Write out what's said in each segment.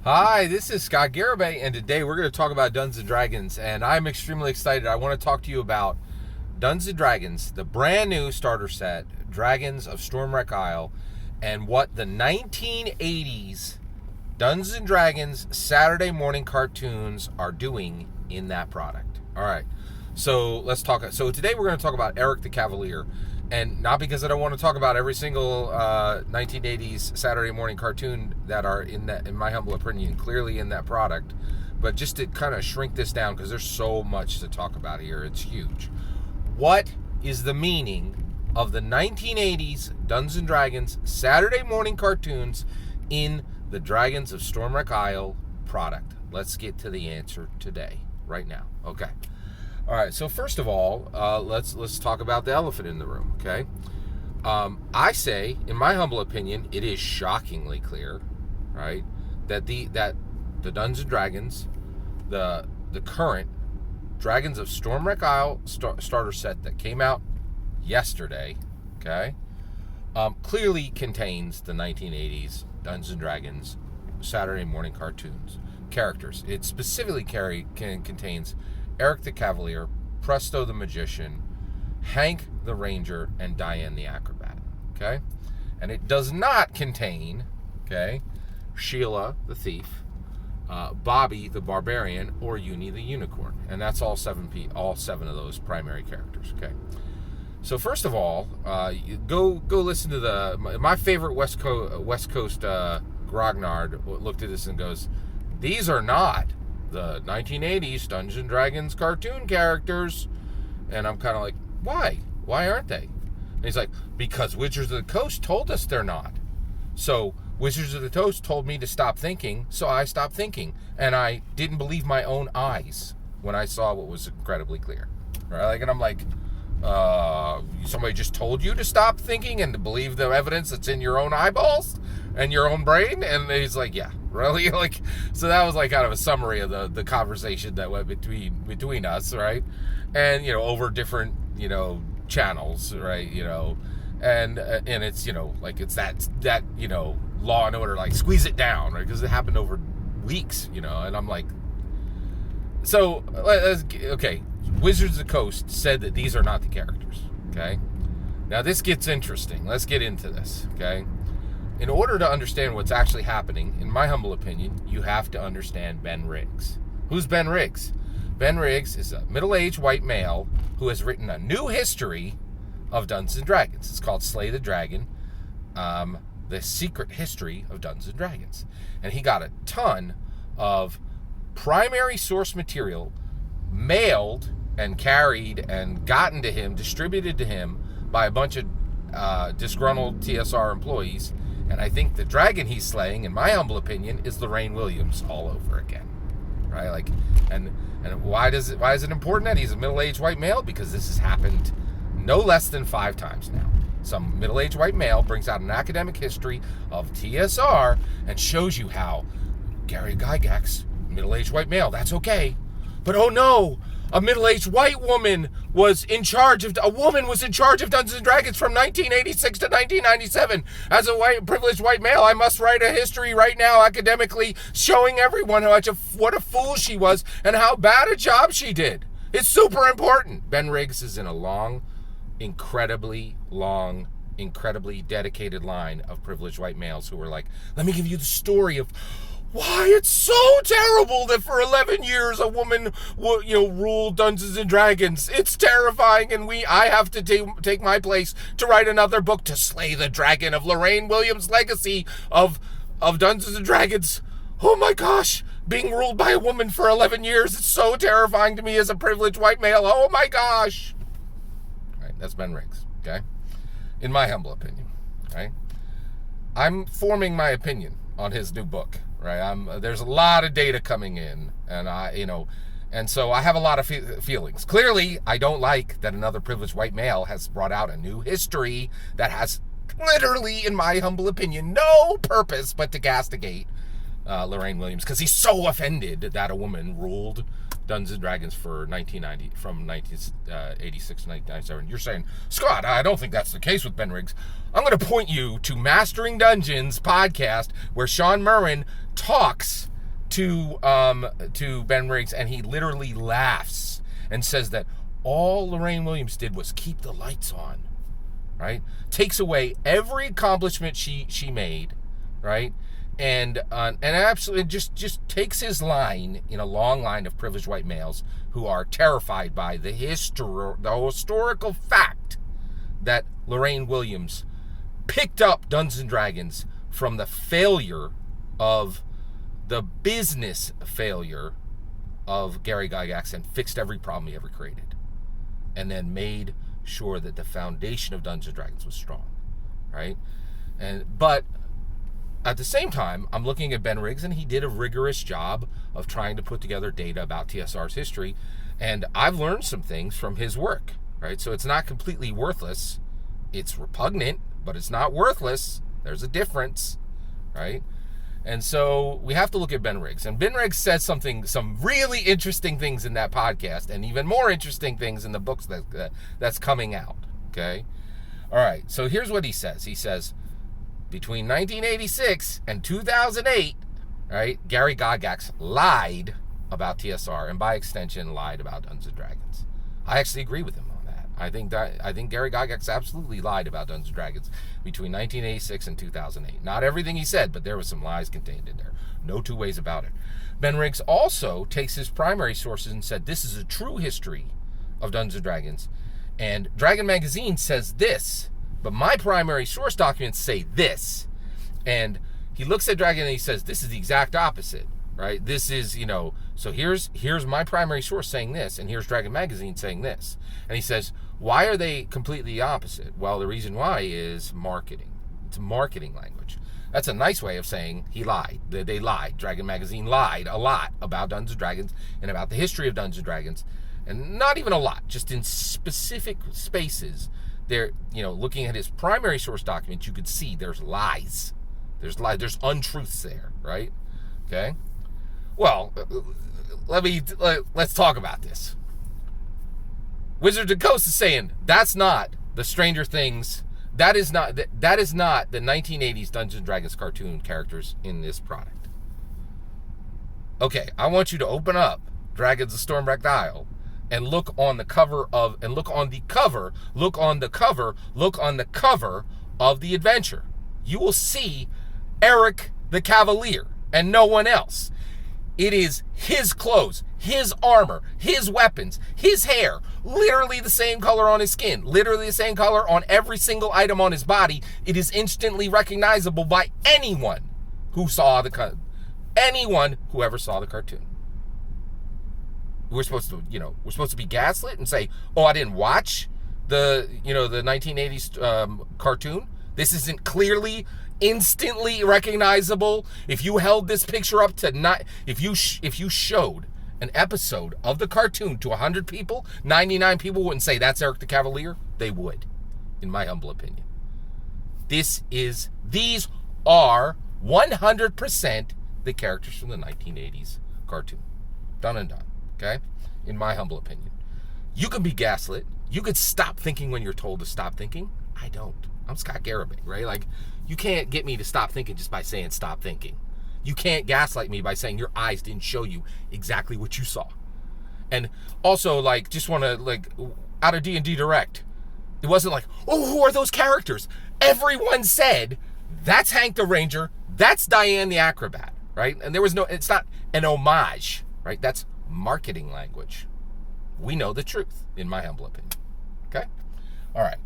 Hi, this is Scott Garibay, and today we're going to talk about Dungeons & Dragons, and I'm extremely excited. I want to talk to you about Dungeons & Dragons, the brand new starter set, Dragons of Stormwreck Isle, and what the 1980s Dungeons & Dragons Saturday morning cartoons are doing in that product. All right, so let's talk. So today we're going to talk about Eric the Cavalier, and not because I don't want to talk about every single 1980s Saturday morning cartoon that are in that, in my humble opinion, clearly in that product, but just to kind of shrink this down because there's so much to talk about here. It's huge. What is the meaning of the 1980s Dungeons & Dragons Saturday morning cartoons in the Dragons of Stormwreck Isle product? Let's get to the answer today, right now. Okay. All right, so first of all, let's talk about the elephant in the room, okay? I say, in my humble opinion, it is shockingly clear, right, that the Dungeons & Dragons, the current Dragons of Stormwreck Isle starter set that came out yesterday, okay, clearly contains the 1980s Dungeons & Dragons Saturday morning cartoons characters. It specifically contains Eric the Cavalier, Presto the Magician, Hank the Ranger, and Diane the Acrobat, okay? And it does not contain, okay, Sheila the Thief, Bobby the Barbarian, or Uni the Unicorn. And that's all seven of those primary characters, okay? So first of all, go listen to my favorite West Coast grognard looked at this and goes, these are not the 1980s Dungeons & Dragons cartoon characters. And I'm kind of like, why? Why aren't they? And he's like, because Wizards of the Coast told us they're not. So Wizards of the Coast told me to stop thinking, so I stopped thinking. And I didn't believe my own eyes when I saw what was incredibly clear. Right? Like, and I'm like, somebody just told you to stop thinking and to believe the evidence that's in your own eyeballs and your own brain? And he's like, yeah, really? Like, so that was like kind of a summary of the conversation that went between us, right? And, over different, channels, right? And it's, like it's that, Law and Order, like squeeze it down, right? Because it happened over weeks, and I'm like, so, okay, Wizards of the Coast said that these are not the characters, okay? Now, this gets interesting. Let's get into this, okay? In order to understand what's actually happening, in my humble opinion, you have to understand Ben Riggs. Who's Ben Riggs? Ben Riggs is a middle-aged white male who has written a new history of Dungeons & Dragons. It's called Slay the Dragon, The Secret History of Dungeons & Dragons. And he got a ton of primary source material mailed and carried and gotten to him, distributed to him by a bunch of disgruntled TSR employees. And I think the dragon he's slaying, in my humble opinion, is Lorraine Williams all over again, right? Like, and why is it important that he's a middle-aged white male? Because this has happened no less than 5 times now. Some middle-aged white male brings out an academic history of TSR and shows you how Gary Gygax, middle-aged white male, that's okay. But oh no, a middle-aged white woman was in charge of Dungeons & Dragons from 1986 to 1997. As a privileged white male, I must write a history right now academically showing everyone what a fool she was and how bad a job she did. It's super important. Ben Riggs is in a long, incredibly dedicated line of privileged white males who were like, let me give you the story of why it's so terrible that for 11 years a woman ruled Dungeons and Dragons. It's terrifying, and I have to take my place to write another book to slay the dragon of Lorraine Williams' legacy of Dungeons and Dragons. Oh my gosh, being ruled by a woman for 11 years, it's so terrifying to me as a privileged white male. Oh my gosh. Right, that's Ben Riggs, okay? In my humble opinion, right? I'm forming my opinion on his new book. Right, there's a lot of data coming in, and so I have a lot of feelings. Clearly, I don't like that another privileged white male has brought out a new history that has literally, in my humble opinion, no purpose but to castigate Lorraine Williams because he's so offended that a woman ruled Dungeons and Dragons for 1990 from 1986 to 1997. You're saying, Scott, I don't think that's the case with Ben Riggs. I'm going to point you to Mastering Dungeons podcast where Sean Murrin talks to Ben Riggs, and he literally laughs and says that all Lorraine Williams did was keep the lights on, right? Takes away every accomplishment she made, right? And absolutely just takes his line in a long line of privileged white males who are terrified by the historical fact that Lorraine Williams picked up Dungeons and Dragons from the failure of the business failure of Gary Gygax and fixed every problem he ever created, and then made sure that the foundation of Dungeons and Dragons was strong, right? But at the same time, I'm looking at Ben Riggs, and he did a rigorous job of trying to put together data about TSR's history, and I've learned some things from his work, right? So it's not completely worthless. It's repugnant, but it's not worthless. There's a difference, right? And so we have to look at Ben Riggs. And Ben Riggs says some really interesting things in that podcast, and even more interesting things in the books that's coming out, okay? All right, so here's what he says. He says, between 1986 and 2008, right, Gary Gygax lied about TSR, and by extension lied about Dungeons and Dragons. I actually agree with him on that. I think Gary Gygax absolutely lied about Dungeons and Dragons between 1986 and 2008. Not everything he said, but there was some lies contained in there. No two ways about it. Ben Riggs also takes his primary sources and said, this is a true history of Dungeons and Dragons. And Dragon Magazine says this, but my primary source documents say this. And he looks at Dragon and he says, this is the exact opposite, right? This is, so here's my primary source saying this, and here's Dragon Magazine saying this. And he says, why are they completely opposite? Well, the reason why is marketing. It's marketing language. That's a nice way of saying he lied. They lied. Dragon Magazine lied a lot about Dungeons and Dragons and about the history of Dungeons and Dragons. And not even a lot, just in specific spaces. They're, looking at his primary source documents, you could see there's lies. There's untruths there, right? Okay? Well, let's talk about this. Wizards of the Coast is saying that's not the Stranger Things. That is not the 1980s Dungeons and Dragons cartoon characters in this product. Okay, I want you to open up Dragons of Stormwreck Isle and look on the cover of the adventure. You will see Eric the Cavalier and no one else. It is his clothes, his armor, his weapons, his hair, literally the same color on his skin, literally the same color on every single item on his body. It is instantly recognizable by anyone who ever saw the cartoon. We're supposed to be gaslit and say, oh, I didn't watch the 1980s cartoon. This isn't clearly instantly recognizable. If you held this picture up to if you showed an episode of the cartoon to 100 people, 99 people wouldn't say that's Eric the Cavalier. They would, in my humble opinion. These are 100% the characters from the 1980s cartoon. Done and done. Okay? In my humble opinion. You can be gaslit. You could stop thinking when you're told to stop thinking. I don't. I'm Scott Garibay, right? Like, you can't get me to stop thinking just by saying stop thinking. You can't gaslight me by saying your eyes didn't show you exactly what you saw. And also, just want to, out of D&D Direct, it wasn't like, oh, who are those characters? Everyone said, that's Hank the Ranger, that's Diane the Acrobat, right? And it's not an homage, right? That's marketing language. We know the truth, in my humble opinion. Okay? All right.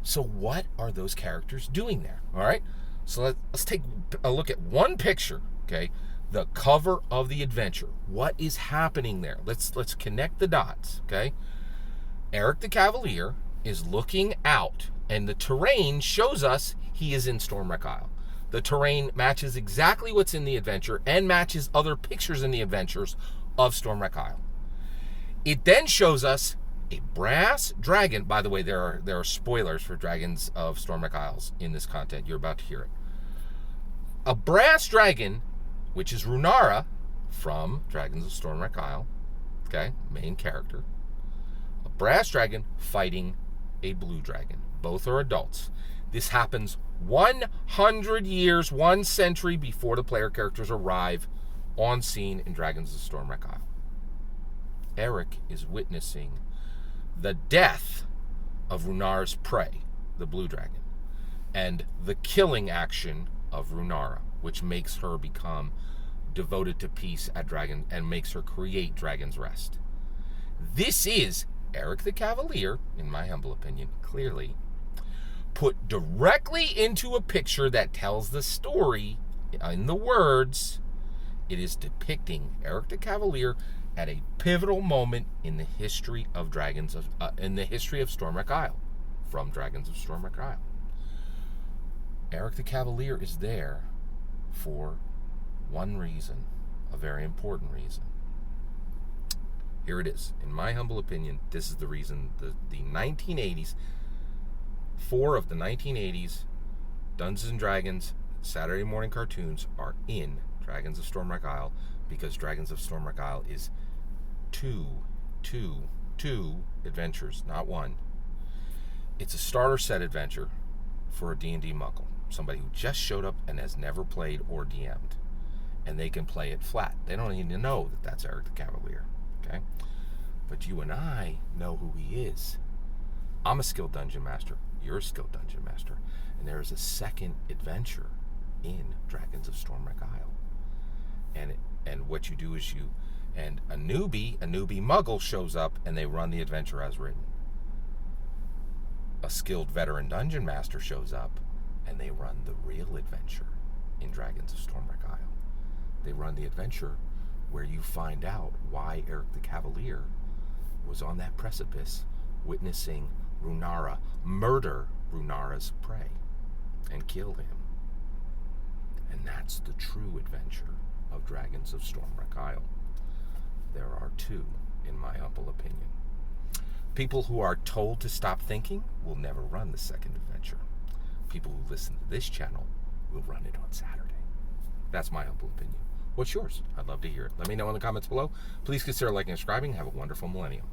So what are those characters doing there? All right? So let's take a look at one picture, okay? The cover of the adventure. What is happening there? Let's connect the dots, okay? Eric the Cavalier is looking out, and the terrain shows us he is in Stormwreck Isle. The terrain matches exactly what's in the adventure and matches other pictures in the adventures of Stormwreck Isle. It then shows us a brass dragon. By the way, there are spoilers for Dragons of Stormwreck Isles in this content. You're about to hear it. A brass dragon, which is Runara from Dragons of Stormwreck Isle, okay, main character. A brass dragon fighting a blue dragon. Both are adults. This happens 100 years, 1 century before the player characters arrive on scene in Dragons of Stormwreck Isle. Eric is witnessing the death of Runara's prey, the blue dragon, and the killing action of Runara, which makes her become devoted to peace at Dragon and makes her create Dragon's Rest. This is Eric the Cavalier, in my humble opinion, clearly put directly into a picture that tells the story in the words. It is depicting Eric the Cavalier at a pivotal moment in the history of Stormwreck Isle, from Dragons of Stormwreck Isle. Eric the Cavalier is there for one reason, a very important reason. Here it is. In my humble opinion, this is the reason. The 1980s, 4 of the 1980s Dungeons & Dragons Saturday morning cartoons are in Dragons of Stormwreck Isle, because Dragons of Stormwreck Isle is two adventures, not one. It's a starter set adventure for a D&D muggle, somebody who just showed up and has never played or DM'd, and they can play it flat. They don't even know that that's Eric the Cavalier, okay? But you and I know who he is. I'm a skilled dungeon master. You're a skilled dungeon master. And there is a second adventure in Dragons of Stormwreck Isle. And what you do is a newbie muggle shows up, and they run the adventure as written. A skilled veteran dungeon master shows up, and they run the real adventure in Dragons of Stormwreck Isle. They run the adventure where you find out why Eric the Cavalier was on that precipice witnessing Runara murder Runara's prey and kill him. And that's the true adventure of Dragons of Stormwreck Isle. There are 2, in my humble opinion. People who are told to stop thinking will never run the second adventure. People who listen to this channel will run it on Saturday. That's my humble opinion. What's yours? I'd love to hear it. Let me know in the comments below. Please consider liking and subscribing. Have a wonderful millennium.